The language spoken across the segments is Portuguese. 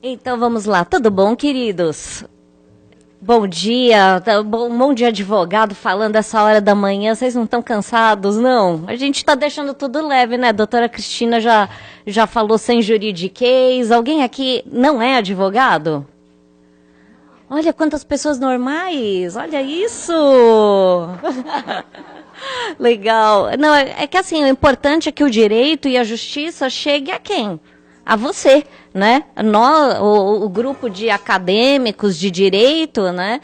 Então vamos lá, tudo bom, queridos? Bom dia, um monte de advogado falando essa hora da manhã, vocês não estão cansados, não? A gente está deixando tudo leve, né? A doutora Cristina já falou sem juridiquês. Alguém aqui não é advogado? Olha quantas pessoas normais, olha isso! Legal. Não, é que assim, o importante é que o direito e a justiça chegue a quem? A você, né? Nós, o grupo de acadêmicos de direito, né?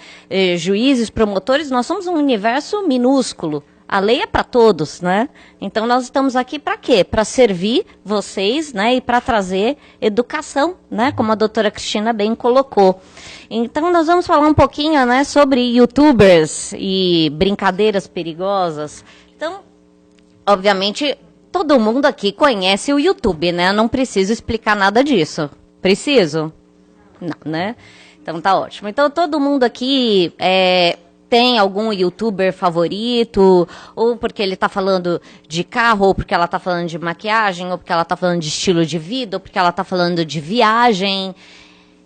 Juízes, promotores, nós somos um universo minúsculo. A lei é para todos, né? Então nós estamos aqui para quê? Para servir vocês, né? E para trazer educação, né? Como a doutora Cristina bem colocou. Então nós vamos falar um pouquinho, né? Sobre YouTubers e brincadeiras perigosas. Então, obviamente, todo mundo aqui conhece o YouTube, né? Não preciso explicar nada disso. Preciso? Não, né? Então tá ótimo. Então todo mundo aqui tem algum youtuber favorito, ou porque ele está falando de carro, ou porque ela está falando de maquiagem, ou porque ela está falando de estilo de vida, ou porque ela está falando de viagem.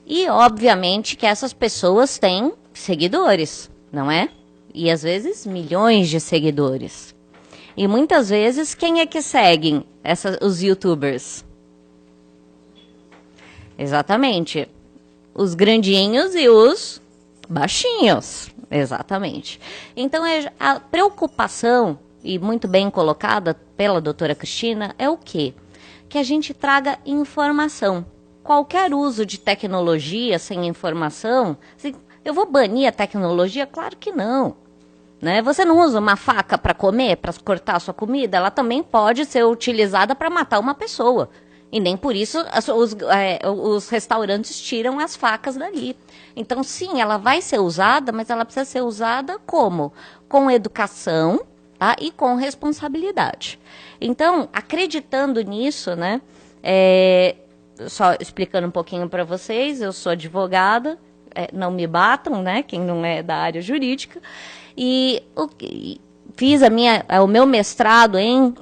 E, obviamente, que essas pessoas têm seguidores, não é? E, às vezes, milhões de seguidores. E, muitas vezes, quem é que seguem os youtubers? Exatamente. Os grandinhos e os baixinhos. Exatamente. Então, a preocupação, e muito bem colocada pela doutora Cristina, é o quê? Que a gente traga informação. Qualquer uso de tecnologia sem informação, assim, eu vou banir a tecnologia? Claro que não. Né? Você não usa uma faca para comer, para cortar a sua comida? Ela também pode ser utilizada para matar uma pessoa. E nem por isso os restaurantes tiram as facas dali. Então, sim, ela vai ser usada, mas ela precisa ser usada como? Com educação, tá? E com responsabilidade. Então, acreditando nisso, né? Só explicando um pouquinho para vocês, eu sou advogada, não me batam, né? Quem não é da área jurídica. E fiz o meu mestrado em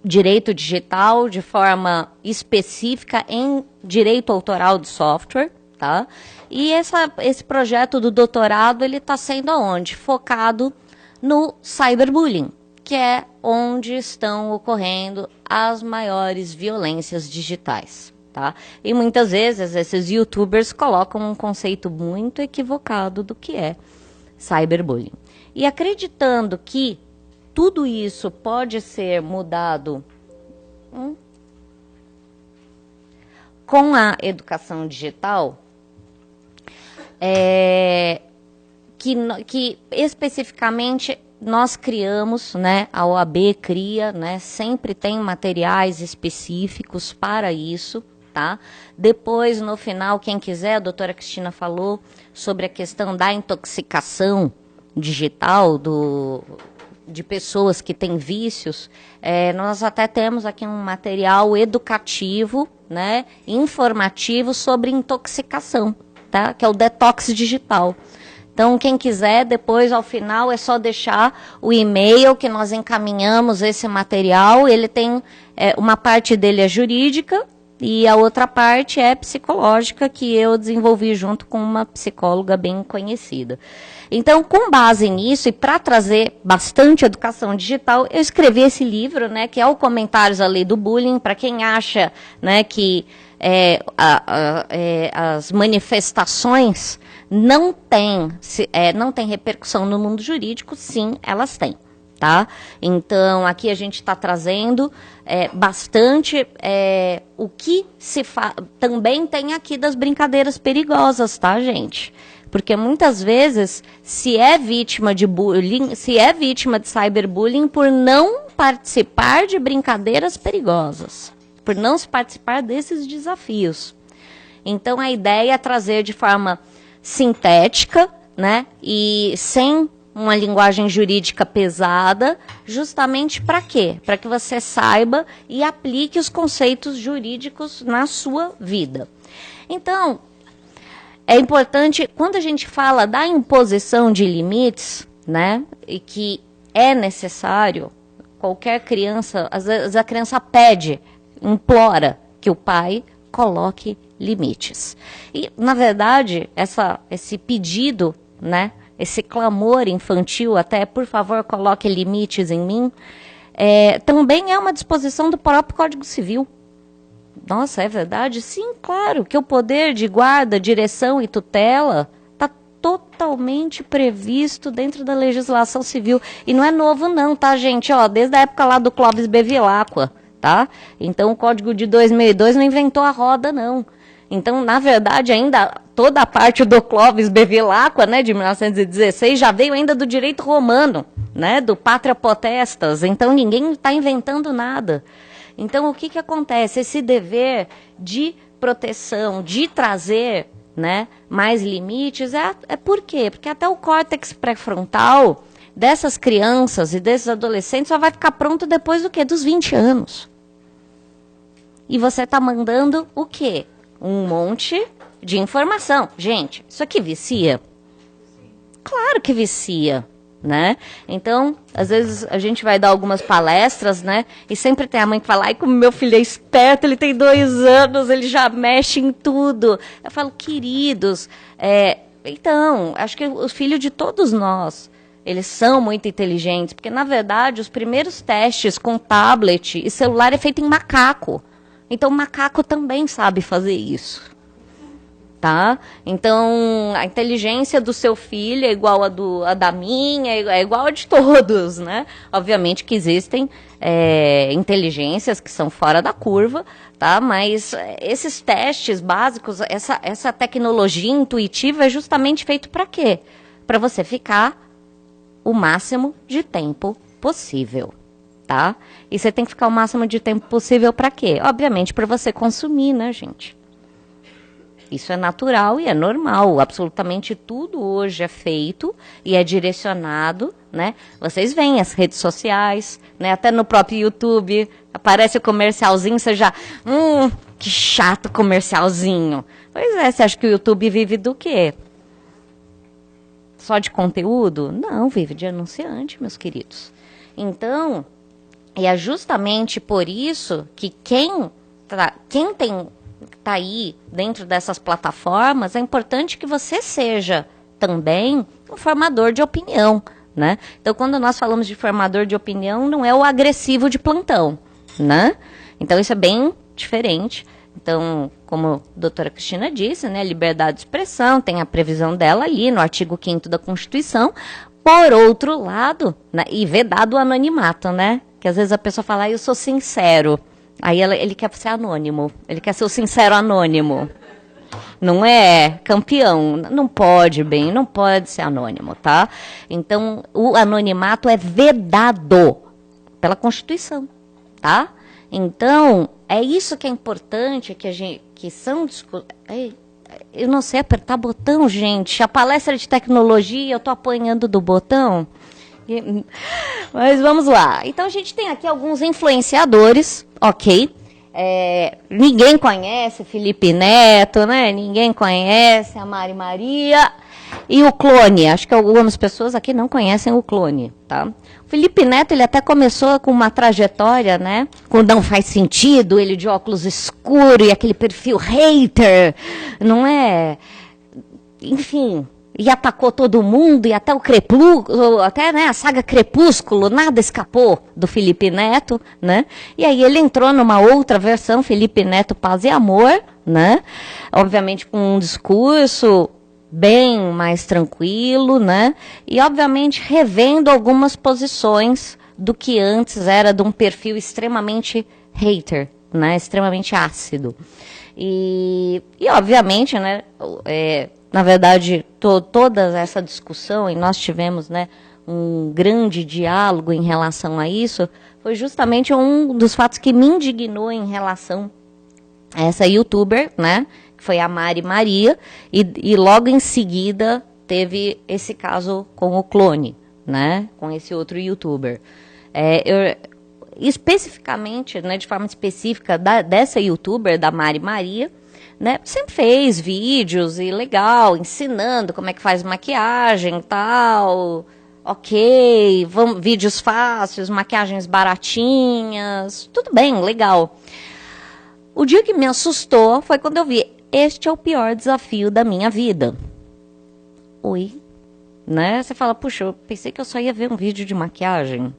Direito Digital, de forma específica em Direito Autoral de Software, tá? E esse projeto do doutorado, ele está sendo aonde? Focado no cyberbullying, que é onde estão ocorrendo as maiores violências digitais, tá? E muitas vezes esses youtubers colocam um conceito muito equivocado do que é cyberbullying. E acreditando que tudo isso pode ser mudado com a educação digital, que especificamente nós criamos, né, a OAB cria, né, sempre tem materiais específicos para isso, tá? Depois, no final, quem quiser, a doutora Cristina falou sobre a questão da intoxicação digital de pessoas que têm vícios. Nós até temos aqui um material educativo, né, informativo sobre intoxicação, tá? Que é o detox digital. Então, quem quiser, depois, ao final, é só deixar o e-mail que nós encaminhamos esse material. Ele tem, uma parte dele é jurídica e a outra parte é psicológica, que eu desenvolvi junto com uma psicóloga bem conhecida. Então, com base nisso, e para trazer bastante educação digital, eu escrevi esse livro, né, que é o Comentários à Lei do Bullying, para quem acha, né, que as manifestações não têm repercussão no mundo jurídico. Sim, elas têm. Tá? Então, aqui a gente está trazendo bastante o que se faz. Também tem aqui das brincadeiras perigosas, tá, gente? Porque muitas vezes se é vítima de bullying, se é vítima de cyberbullying por não participar de brincadeiras perigosas, por não se participar desses desafios. Então, a ideia é trazer de forma sintética, né, e sem uma linguagem jurídica pesada, justamente para quê? Para que você saiba e aplique os conceitos jurídicos na sua vida. Então, é importante, quando a gente fala da imposição de limites, né, e que é necessário, qualquer criança, às vezes a criança pede, implora que o pai coloque limites. E, na verdade, esse pedido, né, esse clamor infantil, até, por favor, coloque limites em mim, também é uma disposição do próprio Código Civil. Nossa, é verdade? Sim, claro, que o poder de guarda, direção e tutela está totalmente previsto dentro da legislação civil. E não é novo não, tá, gente? Ó, desde a época lá do Clóvis Bevilacqua, tá? Então, o Código de 2002 não inventou a roda, não. Então, na verdade, ainda toda a parte do Clóvis Bevilacqua, né, de 1916, já veio ainda do direito romano, né, do pátria potestas. Então, ninguém está inventando nada. Então, o que acontece? Esse dever de proteção, de trazer, né, mais limites, por quê? Porque até o córtex pré-frontal dessas crianças e desses adolescentes só vai ficar pronto depois do quê? Dos 20 anos. E você está mandando o quê? Um monte de informação. Gente, isso aqui vicia? Claro que vicia, né? Então, às vezes a gente vai dar algumas palestras, né? E sempre tem a mãe que fala, ai, como meu filho é esperto, ele tem 2 anos, ele já mexe em tudo. Eu falo, queridos, então, acho que os filhos de todos nós, eles são muito inteligentes, porque, na verdade, os primeiros testes com tablet e celular é feito em macaco. Então, o macaco também sabe fazer isso. Tá? Então, a inteligência do seu filho é igual a da minha, é igual a de todos, né? Obviamente que existem inteligências que são fora da curva, tá? Mas esses testes básicos, essa tecnologia intuitiva é justamente feito para quê? Para você ficar o máximo de tempo possível, tá? E você tem que ficar o máximo de tempo possível para quê? Obviamente para você consumir, né, gente? Isso é natural e é normal. Absolutamente tudo hoje é feito e é direcionado, né? Vocês veem as redes sociais, né? Até no próprio YouTube aparece o comercialzinho, você já... que chato comercialzinho. Pois é, você acha que o YouTube vive do quê? Só de conteúdo? Não, vive de anunciante, meus queridos. Então, e é justamente por isso que quem está aí dentro dessas plataformas, é importante que você seja também um formador de opinião, né? Então, quando nós falamos de formador de opinião, não é o agressivo de plantão, né? Então, isso é bem diferente. Então, como a doutora Cristina disse, né, liberdade de expressão, tem a previsão dela ali no artigo 5º da Constituição. Por outro lado, né, e vedado o anonimato, né? Que às vezes a pessoa fala, eu sou sincero. Aí ele quer ser anônimo, ele quer ser o sincero anônimo. Não é campeão, não pode ser anônimo, tá? Então, o anonimato é vedado pela Constituição, tá? Então, é isso que é importante, eu não sei apertar botão, gente. A palestra de tecnologia, eu tô apanhando do botão. Mas vamos lá. Então, a gente tem aqui alguns influenciadores, ok? Ninguém conhece Felipe Neto, né? Ninguém conhece a Mari Maria. E o Clone, acho que algumas pessoas aqui não conhecem o Clone, tá? O Felipe Neto, ele até começou com uma trajetória, né? Com Não Faz Sentido, ele de óculos escuros e aquele perfil hater, não é? Enfim... E atacou todo mundo, e até o Crepúsculo, até, né, a saga Crepúsculo, nada escapou do Felipe Neto, né? E aí ele entrou numa outra versão, Felipe Neto Paz e Amor, né? Obviamente com um discurso bem mais tranquilo, né? E obviamente revendo algumas posições do que antes era de um perfil extremamente hater, né? Extremamente ácido. E obviamente, né, na verdade, toda essa discussão, e nós tivemos, né, um grande diálogo em relação a isso, foi justamente um dos fatos que me indignou em relação a essa youtuber, né, que foi a Mari Maria, e logo em seguida teve esse caso com o Clone, né, com esse outro youtuber. Especificamente, né, de forma específica, dessa youtuber, da Mari Maria, né, sempre fez vídeos e legal, ensinando como é que faz maquiagem e tal, ok, vídeos fáceis, maquiagens baratinhas, tudo bem, legal. O dia que me assustou foi quando eu vi, este é o pior desafio da minha vida. Oi, né? Você fala, puxa, eu pensei que eu só ia ver um vídeo de maquiagem.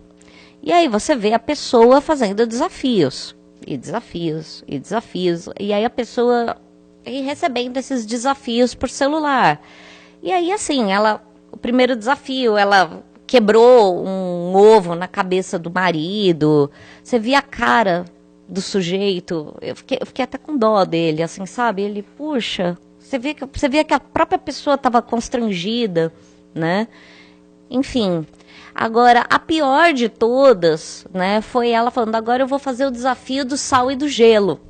E aí você vê a pessoa fazendo desafios, e desafios, e desafios. E aí a pessoa recebendo esses desafios por celular. E aí assim, o primeiro desafio, ela quebrou um ovo na cabeça do marido. Você via a cara do sujeito, eu fiquei até com dó dele, assim, sabe? Ele, puxa, você via que a própria pessoa estava constrangida, né? Enfim, agora, a pior de todas, né, foi ela falando, agora eu vou fazer o desafio do sal e do gelo.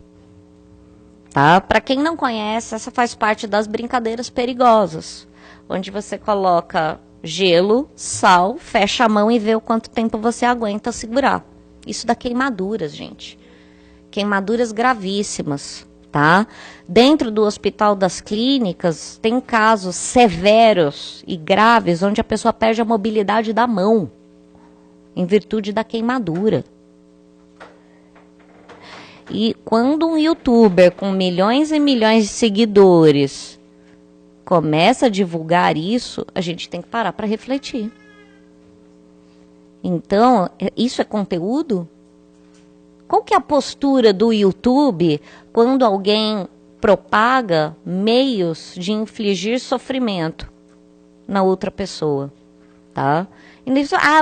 Tá? Para quem não conhece, essa faz parte das brincadeiras perigosas, onde você coloca gelo, sal, fecha a mão e vê o quanto tempo você aguenta segurar. Isso dá queimaduras, gente. Queimaduras gravíssimas, tá? Dentro do Hospital das Clínicas, tem casos severos e graves onde a pessoa perde a mobilidade da mão, em virtude da queimadura. E quando um youtuber com milhões e milhões de seguidores começa a divulgar isso, a gente tem que parar para refletir. Então, isso é conteúdo? Qual que é a postura do YouTube quando alguém propaga meios de infligir sofrimento na outra pessoa, tá? E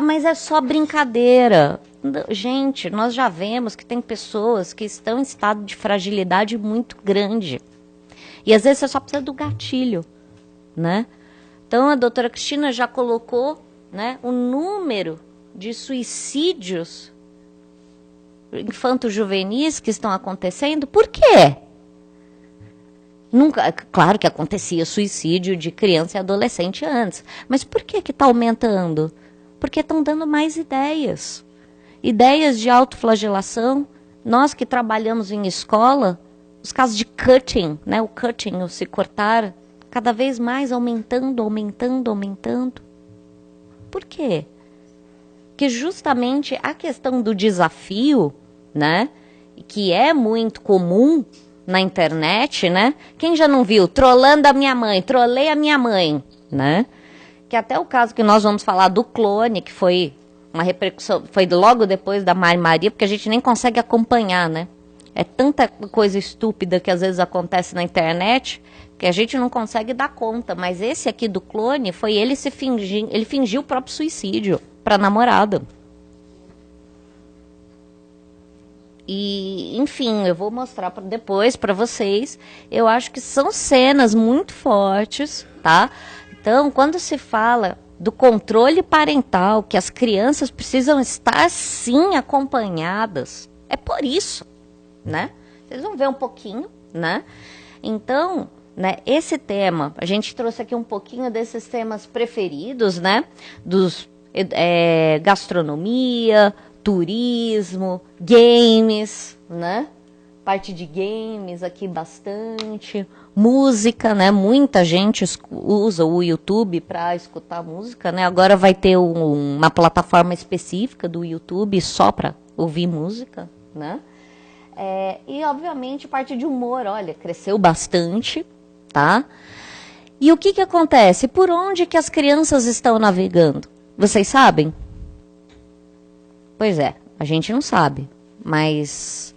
mas é só brincadeira. Gente, nós já vemos que tem pessoas que estão em estado de fragilidade muito grande. E às vezes você só precisa do gatilho, né? Então a doutora Cristina já colocou, né, o número de suicídios infanto-juvenis que estão acontecendo. Por quê? Nunca, claro que acontecia suicídio de criança e adolescente antes, mas por que está aumentando? Porque estão dando mais ideias. Ideias de autoflagelação. Nós que trabalhamos em escola, os casos de cutting, né, o cutting, o se cortar, cada vez mais aumentando. Por quê? Porque justamente a questão do desafio, né, que é muito comum na internet, né? Quem já não viu? Trollando a minha mãe, trolei a minha mãe, né? Que até o caso que nós vamos falar do clone, que foi uma repercussão, foi logo depois da Mari Maria, porque a gente nem consegue acompanhar, né? É tanta coisa estúpida que às vezes acontece na internet que a gente não consegue dar conta. Mas esse aqui do clone foi ele ele fingiu o próprio suicídio para a namorada. E, enfim, eu vou mostrar depois para vocês. Eu acho que são cenas muito fortes, tá? Então, quando se fala do controle parental, que as crianças precisam estar, sim, acompanhadas, é por isso, né? Vocês vão ver um pouquinho, né? Então, né, esse tema, a gente trouxe aqui um pouquinho desses temas preferidos, né? Dos gastronomia, turismo, games, né? Parte de games aqui bastante, música, né? Muita gente usa o YouTube para escutar música, né? Agora vai ter uma plataforma específica do YouTube só para ouvir música, né? E obviamente parte de humor, olha, cresceu bastante, tá? E o que acontece? Por onde que as crianças estão navegando? Vocês sabem? Pois é, a gente não sabe, mas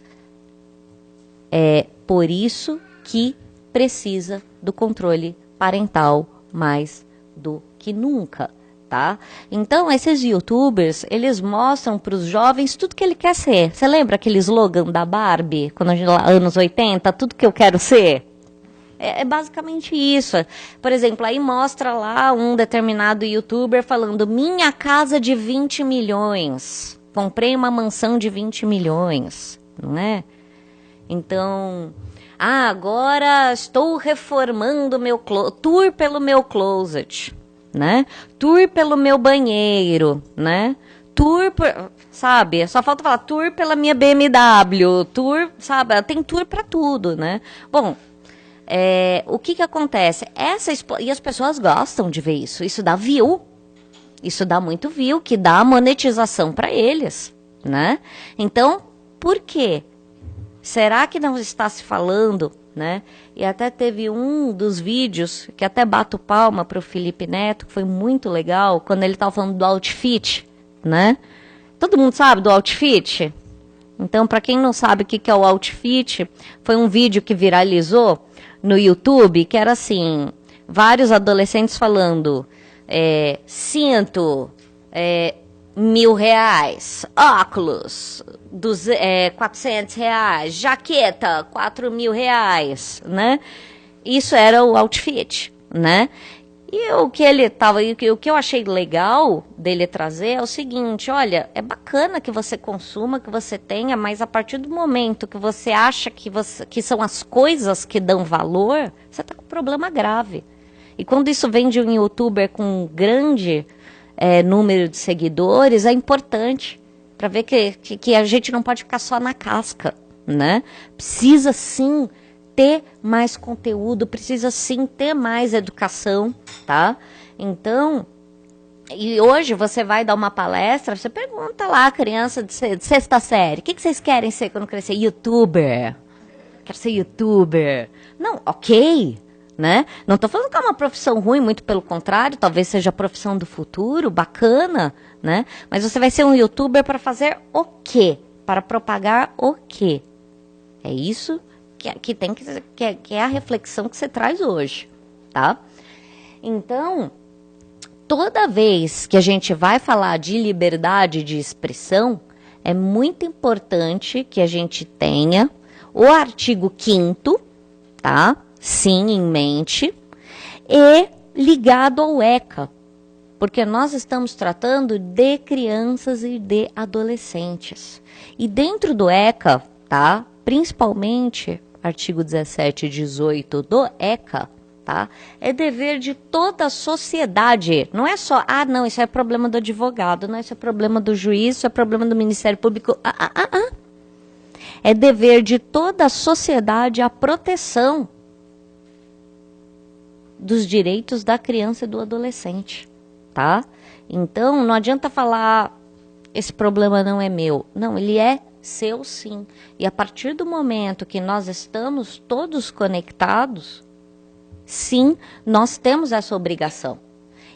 é por isso que precisa do controle parental mais do que nunca, tá? Então, esses youtubers, eles mostram para os jovens tudo que ele quer ser. Você lembra aquele slogan da Barbie, quando a gente lá, anos 80, tudo que eu quero ser? É basicamente isso. Por exemplo, aí mostra lá um determinado youtuber falando, minha casa de 20 milhões. Comprei uma mansão de 20 milhões, não é? Então, agora estou reformando meu tour pelo meu closet, né? Tour pelo meu banheiro, né? Tour, sabe? Só falta falar tour pela minha BMW, tour, sabe? Tem tour para tudo, né? Bom, o que acontece? E as pessoas gostam de ver isso. Isso dá view. Isso dá muito view, que dá monetização para eles, né? Então, por quê? Será que não está se falando, né? E até teve um dos vídeos, que até bato palma para o Felipe Neto, que foi muito legal, quando ele estava falando do outfit, né? Todo mundo sabe do outfit? Então, para quem não sabe o que é o outfit, foi um vídeo que viralizou no YouTube, que era assim, vários adolescentes falando, cinto, R$ 1.000, óculos, R$ 400, jaqueta, R$ 4.000, né? Isso era o outfit, né? E o que eu achei legal dele trazer é o seguinte, olha, é bacana que você consuma, que você tenha, mas a partir do momento que você acha que são as coisas que dão valor, você está com um problema grave. E quando isso vem de um youtuber com um grande número de seguidores, é importante para ver que a gente não pode ficar só na casca, né? Precisa sim ter mais conteúdo, precisa sim ter mais educação, tá? Então, e hoje você vai dar uma palestra, você pergunta lá a criança de sexta série, o que vocês querem ser quando crescer? YouTuber. Quero ser YouTuber. Não, ok, né? Não estou falando que é uma profissão ruim, muito pelo contrário, talvez seja a profissão do futuro, bacana, né? Mas você vai ser um YouTuber para fazer o quê? Para propagar o quê? É isso que é a reflexão que você traz hoje, tá? Então, toda vez que a gente vai falar de liberdade de expressão, é muito importante que a gente tenha o artigo 5º, tá? Sim, em mente, e ligado ao ECA, porque nós estamos tratando de crianças e de adolescentes. E dentro do ECA, tá? Principalmente artigo 17 e 18 do ECA, tá? É dever de toda a sociedade. Não é só, não, isso é problema do advogado, não, isso é problema do juiz, isso é problema do Ministério Público. É dever de toda a sociedade a proteção dos direitos da criança e do adolescente, tá? Então, não adianta falar, esse problema não é meu. Não, ele é seu sim. E a partir do momento que nós estamos todos conectados, sim, nós temos essa obrigação.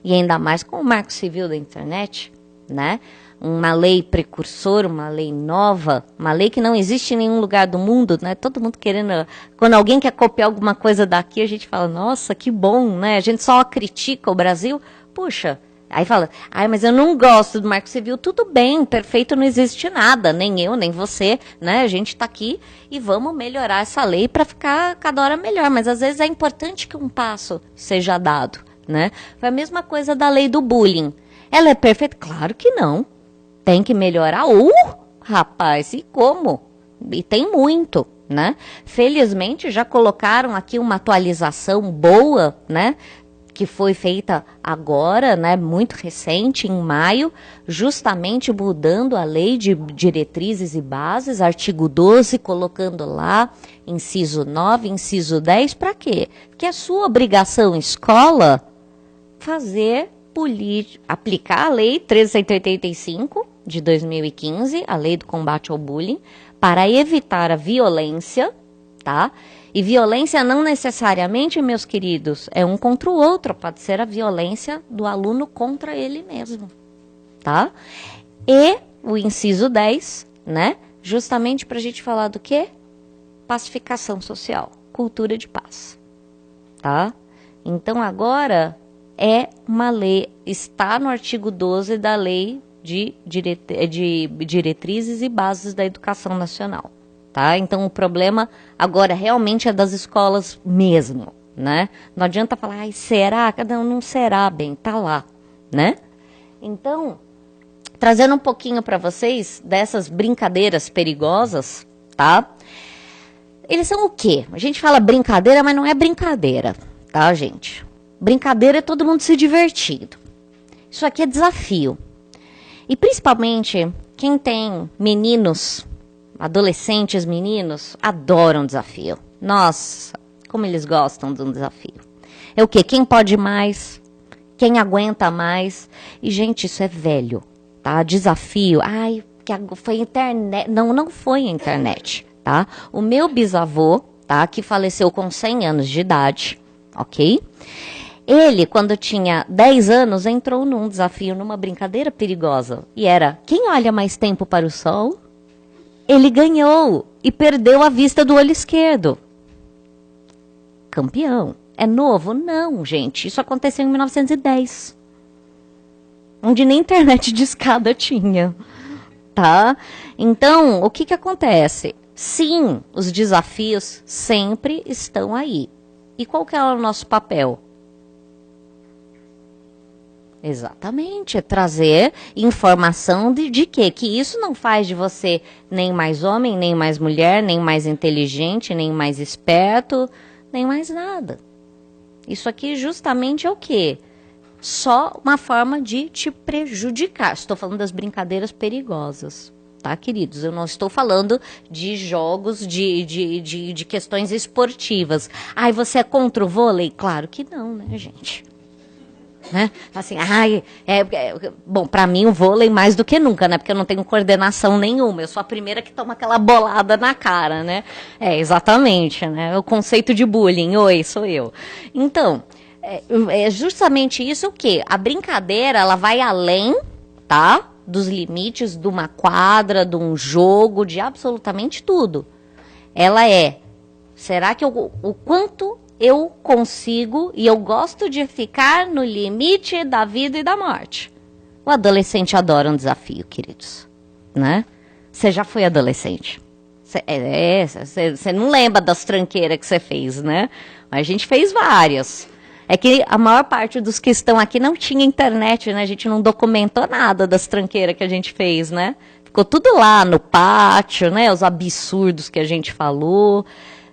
E ainda mais com o Marco Civil da Internet, né? Uma lei precursora, uma lei nova, uma lei que não existe em nenhum lugar do mundo, né? Todo mundo querendo... Quando alguém quer copiar alguma coisa daqui, a gente fala, nossa, que bom, né? A gente só critica o Brasil. Puxa, aí fala, mas eu não gosto do Marco Civil. Tudo bem, perfeito, não existe nada, nem eu, nem você, né? A gente está aqui e vamos melhorar essa lei para ficar cada hora melhor. Mas às vezes é importante que um passo seja dado, né? Foi a mesma coisa da lei do bullying. Ela é perfeita? Claro que não. Tem que melhorar. Rapaz, e como? E tem muito, né? Felizmente já colocaram aqui uma atualização boa, né? Que foi feita agora, né, muito recente, em maio, justamente mudando a lei de diretrizes e bases, artigo 12, colocando lá, inciso 9, inciso 10, para quê? Porque é sua obrigação escola aplicar a lei 1385 de 2015, a lei do combate ao bullying, para evitar a violência, tá? E violência não necessariamente, meus queridos, é um contra o outro, pode ser a violência do aluno contra ele mesmo, tá? E o inciso 10, né? Justamente para a gente falar do quê? Pacificação social, cultura de paz, tá? Então agora é uma lei, está no artigo 12 da lei de diretrizes e bases da educação nacional. Tá? Então o problema agora realmente é das escolas mesmo, né? Não adianta falar, será? Não será bem, tá lá, né? Então, trazendo um pouquinho para vocês dessas brincadeiras perigosas, tá? Eles são o quê? A gente fala brincadeira, mas não é brincadeira, tá, gente? Brincadeira é todo mundo se divertindo. Isso aqui é desafio. E principalmente quem tem meninos, adolescentes, meninos, adoram desafio. Nossa, como eles gostam de um desafio. É o quê? Quem pode mais? Quem aguenta mais? E, gente, isso é velho, tá? Desafio. Que foi internet. Não foi a internet, tá? O meu bisavô, tá? Que faleceu com 100 anos de idade, ok? Ele, quando tinha 10 anos, entrou num desafio, numa brincadeira perigosa. E era, quem olha mais tempo para o sol? Ele ganhou e perdeu a vista do olho esquerdo. Campeão. É novo? Não, gente. Isso aconteceu em 1910. Onde nem internet de escada tinha. Tá? Então, o que acontece? Sim, os desafios sempre estão aí. E qual que é o nosso papel? Exatamente, é trazer informação de quê? Que isso não faz de você nem mais homem, nem mais mulher, nem mais inteligente, nem mais esperto, nem mais nada. Isso aqui justamente é o quê? Só uma forma de te prejudicar. Estou falando das brincadeiras perigosas, tá, queridos? Eu não estou falando de jogos, de questões esportivas. Ai, você é contra o vôlei? Claro que não, né, gente? Né? Assim, bom, pra mim o vôlei mais do que nunca, né? Porque eu não tenho coordenação nenhuma. Eu sou a primeira que toma aquela bolada na cara, né? É, exatamente, né? O conceito de bullying, oi, sou eu. Então, é justamente isso o quê? A brincadeira, ela vai além, tá? Dos limites de uma quadra, de um jogo, de absolutamente tudo. Ela será que o quanto eu consigo e eu gosto de ficar no limite da vida e da morte. O adolescente adora um desafio, queridos, né? Você já foi adolescente. Você não lembra das tranqueiras que você fez, né? A gente fez várias. É que a maior parte dos que estão aqui não tinha internet, né? A gente não documentou nada das tranqueiras que a gente fez, né? Ficou tudo lá no pátio, né? Os absurdos que a gente falou.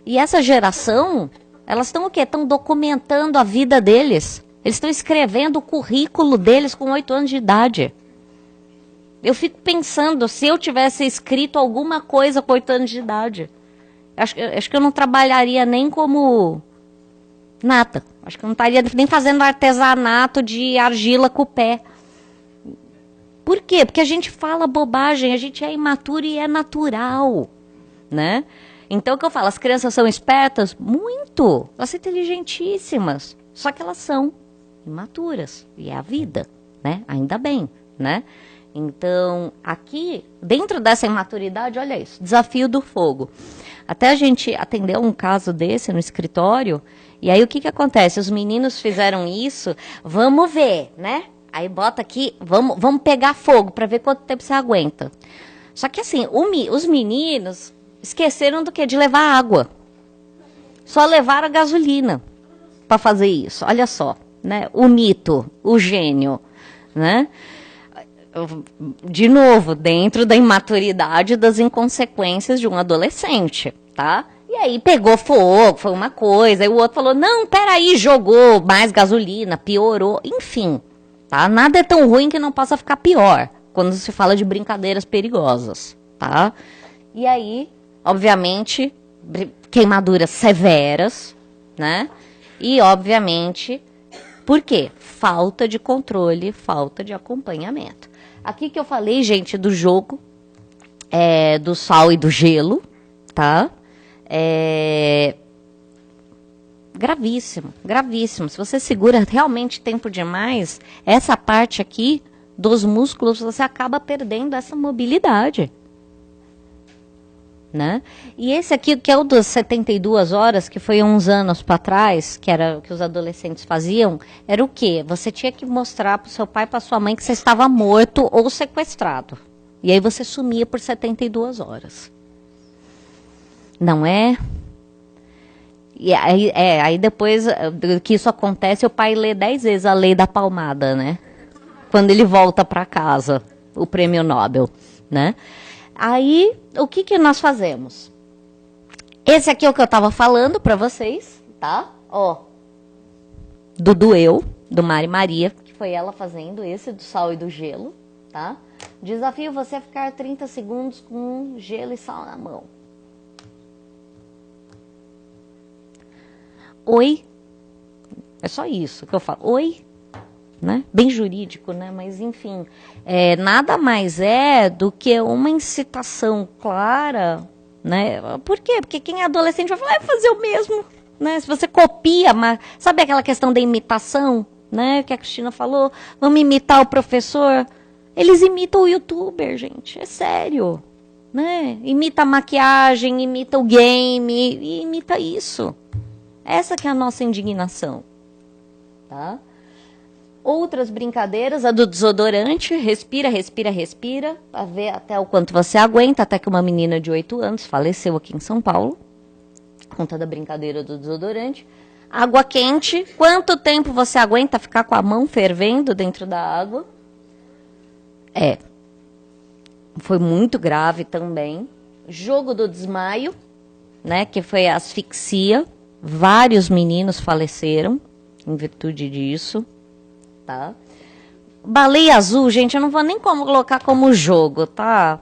E essa geração, elas estão o quê? Estão documentando a vida deles. Eles estão escrevendo o currículo deles com 8 anos de idade. Eu fico pensando, se eu tivesse escrito alguma coisa com 8 anos de idade, acho que eu não trabalharia nem como nata. Acho que eu não estaria nem fazendo artesanato de argila com o pé. Por quê? Porque a gente fala bobagem, a gente é imaturo e é natural, né? Então, o que eu falo, as crianças são espertas? Muito. Elas são inteligentíssimas. Só que elas são imaturas. E é a vida, né? Ainda bem, né? Então, aqui, dentro dessa imaturidade, olha isso, desafio do fogo. Até a gente atendeu um caso desse no escritório, e aí o que acontece? Os meninos fizeram isso, vamos ver, né? Aí bota aqui, vamos pegar fogo para ver quanto tempo você aguenta. Só que assim, os meninos esqueceram do quê? De levar água. Só levaram a gasolina para fazer isso. Olha só, né? O mito, o gênio, né? De novo, dentro da imaturidade das inconsequências de um adolescente, tá? E aí pegou fogo, foi uma coisa, aí o outro falou, não, peraí, jogou mais gasolina, piorou, enfim, tá? Nada é tão ruim que não possa ficar pior, quando se fala de brincadeiras perigosas, tá? E aí, obviamente, queimaduras severas, né? E, obviamente, por quê? Falta de controle, falta de acompanhamento. Aqui que eu falei, gente, do jogo, do sal e do gelo, tá? Gravíssimo, gravíssimo. Se você segura realmente tempo demais, essa parte aqui dos músculos, você acaba perdendo essa mobilidade. Né? E esse aqui, que é o das 72 horas, que foi uns anos para trás, que era o que os adolescentes faziam, era o quê? Você tinha que mostrar para o seu pai e para sua mãe que você estava morto ou sequestrado. E aí você sumia por 72 horas. Não é? E aí depois que isso acontece, o pai lê 10 vezes a lei da palmada, né? Quando ele volta para casa, o prêmio Nobel, né? Aí, o que nós fazemos? Esse aqui é o que eu estava falando para vocês, tá? Ó, do Mari Maria, que foi ela fazendo esse do sal e do gelo, tá? Desafio você ficar 30 segundos com gelo e sal na mão. Oi. É só isso que eu falo. Oi. Né? Bem jurídico, né? Mas enfim, nada mais é do que uma incitação clara né? Por quê? Porque quem é adolescente vai falar, vai fazer o mesmo, né? Se você copia, mas sabe aquela questão da imitação, né? Que a Cristina falou, vamos imitar o professor. Eles imitam o youtuber, gente, é sério, né? Imita a maquiagem, imita o game, e imita isso. Essa que é a nossa indignação, tá? Outras brincadeiras, a do desodorante, respira, respira, respira, para ver até o quanto você aguenta, até que uma menina de 8 anos faleceu aqui em São Paulo, por conta da brincadeira do desodorante. Água quente, quanto tempo você aguenta ficar com a mão fervendo dentro da água? Foi muito grave também. Jogo do desmaio, né, que foi a asfixia. Vários meninos faleceram em virtude disso, tá? Baleia azul, gente, eu não vou nem colocar como jogo, tá?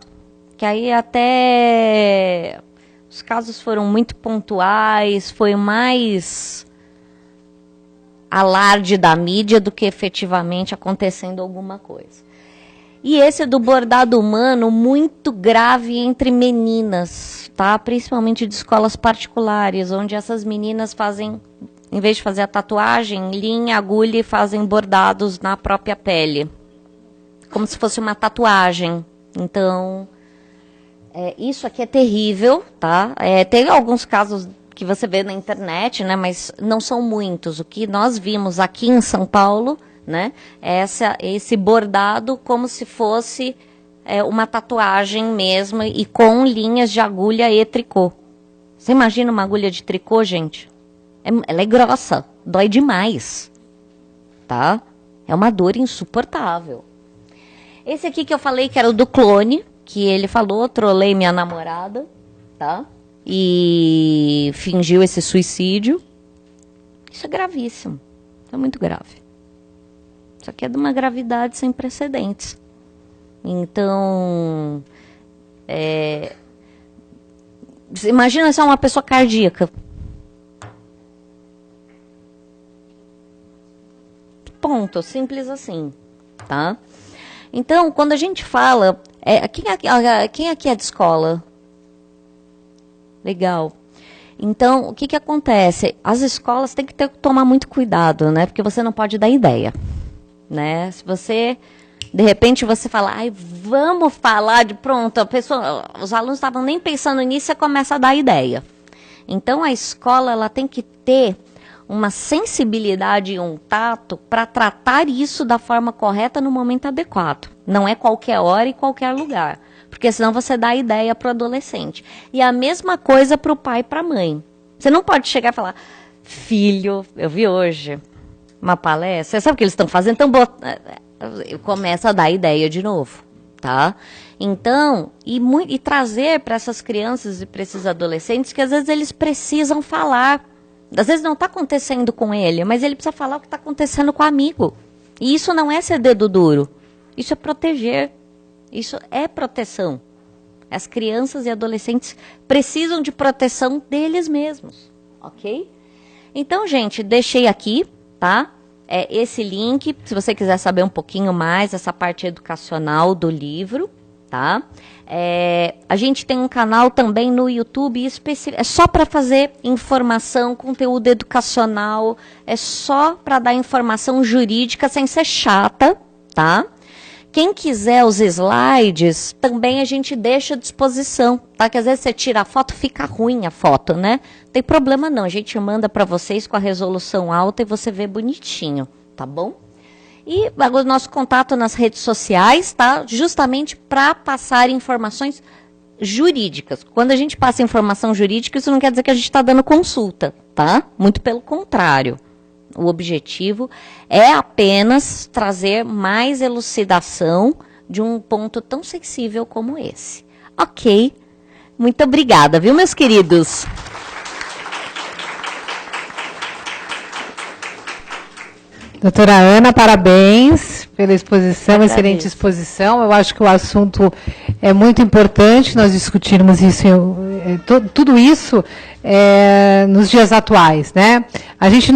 Que aí até os casos foram muito pontuais, foi mais alarde da mídia do que efetivamente acontecendo alguma coisa. E esse do bordado humano, muito grave entre meninas, tá? Principalmente de escolas particulares, onde essas meninas fazem, em vez de fazer a tatuagem, linha, agulha e fazem bordados na própria pele. Como se fosse uma tatuagem. Então, isso aqui é terrível, tá? Tem alguns casos que você vê na internet, né? Mas não são muitos. O que nós vimos aqui em São Paulo, né? Esse bordado como se fosse uma tatuagem mesmo e com linhas de agulha e tricô. Você imagina uma agulha de tricô, gente? Ela é grossa, dói demais, tá? É uma dor insuportável. Esse aqui que eu falei que era o do clone, que ele falou, trolei minha namorada, tá? E fingiu esse suicídio. Isso é gravíssimo, isso é muito grave. Isso aqui é de uma gravidade sem precedentes. Então, imagina se é uma pessoa cardíaca. Ponto, simples assim, tá? Então, quando a gente fala... quem aqui é de escola? Legal. Então, o que acontece? As escolas têm que tomar muito cuidado, né? Porque você não pode dar ideia. Né? Se você, de repente, você fala, vamos falar de pronto, os alunos estavam nem pensando nisso, você começa a dar ideia. Então, a escola ela tem que ter uma sensibilidade e um tato para tratar isso da forma correta no momento adequado. Não é qualquer hora e qualquer lugar, porque senão você dá ideia para o adolescente. E a mesma coisa para o pai e para a mãe. Você não pode chegar e falar, filho, eu vi hoje uma palestra, sabe o que eles estão fazendo? Então, começa a dar ideia de novo, tá? Então, e trazer para essas crianças e para esses adolescentes que às vezes eles precisam falar. Às vezes não está acontecendo com ele, mas ele precisa falar o que está acontecendo com o amigo. E isso não é ser dedo duro, isso é proteger, isso é proteção. As crianças e adolescentes precisam de proteção deles mesmos, ok? Então, gente, deixei aqui, tá? Esse link, se você quiser saber um pouquinho mais, essa parte educacional do livro, tá? A gente tem um canal também no YouTube, é só para fazer informação, conteúdo educacional, é só para dar informação jurídica sem ser chata, tá? Quem quiser os slides, também a gente deixa à disposição, tá? Que às vezes você tira a foto, fica ruim a foto, né? Não tem problema não, a gente manda para vocês com a resolução alta e você vê bonitinho, tá bom? E o nosso contato nas redes sociais, tá? Justamente para passar informações jurídicas. Quando a gente passa informação jurídica, isso não quer dizer que a gente está dando consulta, tá? Muito pelo contrário. O objetivo é apenas trazer mais elucidação de um ponto tão sensível como esse. Ok? Muito obrigada, viu, meus queridos? Doutora Ana, parabéns pela exposição, Agradeço. Excelente exposição. Eu acho que o assunto é muito importante nós discutirmos isso, tudo isso nos dias atuais, né? A gente